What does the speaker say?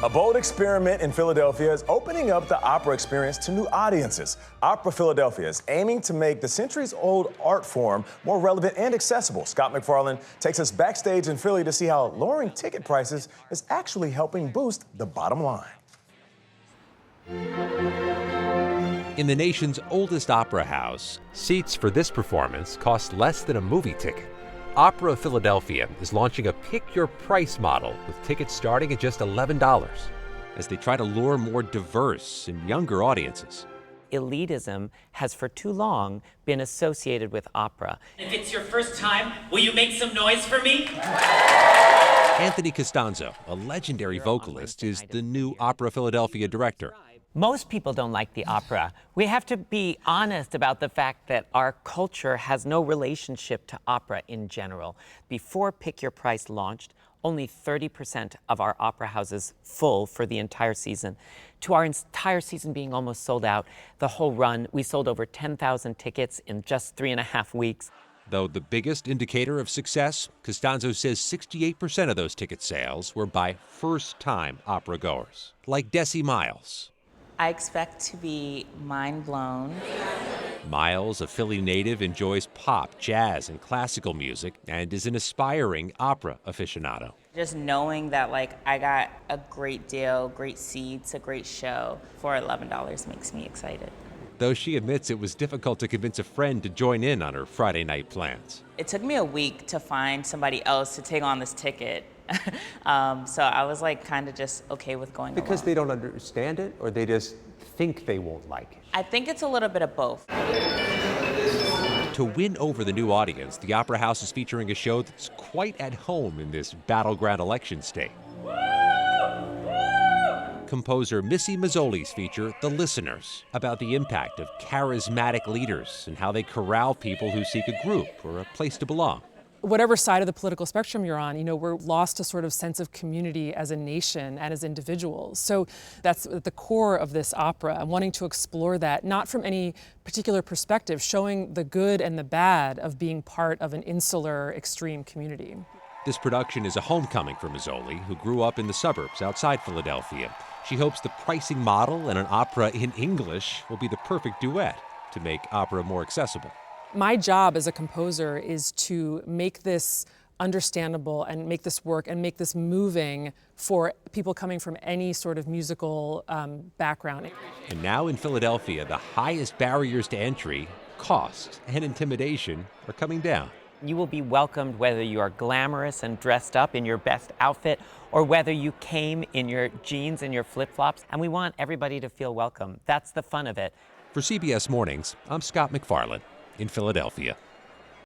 A bold experiment in Philadelphia is opening up the opera experience to new audiences. Opera Philadelphia is aiming to make the centuries-old art form more relevant and accessible. Scott MacFarlane takes us backstage in Philly to see how lowering ticket prices is actually helping boost the bottom line. In the nation's oldest opera house, seats for this performance cost less than a movie ticket. Opera Philadelphia is launching a pick-your-price model with tickets starting at just $11 as they try to lure more diverse and younger audiences. Elitism has for too long been associated with opera. If it's your first time, will you make some noise for me? Anthony Costanzo, a legendary vocalist, is the new Opera Philadelphia director. Most people don't like the opera. We have to be honest about the fact that our culture has no relationship to opera in general. Before Pick Your Price launched, only 30% of our opera houses full for the entire season. To our entire season being almost sold out, the whole run, we sold over 10,000 tickets in just 3.5 weeks. Though the biggest indicator of success, Costanzo says 68% of those ticket sales were by first-time opera goers, like Desi Miles. I expect to be mind blown. Miles, a Philly native, enjoys pop, jazz, and classical music and is an aspiring opera aficionado. Just knowing that I got a great deal, great seats, a great show for $11 makes me excited. Though she admits it was difficult to convince a friend to join in on her Friday night plans. It took me a week to find somebody else to take on this ticket. So I was kind of just okay with going Because along. they don't understand it, or they just think they won't like it? I think it's a little bit of both. To win over the new audience, the Opera House is featuring a show that's quite at home in this battleground election state. Composer Missy Mazzoli's feature, The Listeners, about the impact of charismatic leaders and how they corral people who seek a group or a place to belong. Whatever side of the political spectrum you're on, we're lost a sort of sense of community as a nation and as individuals. So that's at the core of this opera. I'm wanting to explore that, not from any particular perspective, showing the good and the bad of being part of an insular, extreme community. This production is a homecoming for Mazzoli, who grew up in the suburbs outside Philadelphia. She hopes the pricing model and an opera in English will be the perfect duet to make opera more accessible. My job as a composer is to make this understandable and make this work and make this moving for people coming from any sort of musical background. And now in Philadelphia, the highest barriers to entry, cost, and intimidation are coming down. You will be welcomed whether you are glamorous and dressed up in your best outfit or whether you came in your jeans and your flip-flops. And we want everybody to feel welcome. That's the fun of it. For CBS Mornings, I'm Scott MacFarlane in Philadelphia.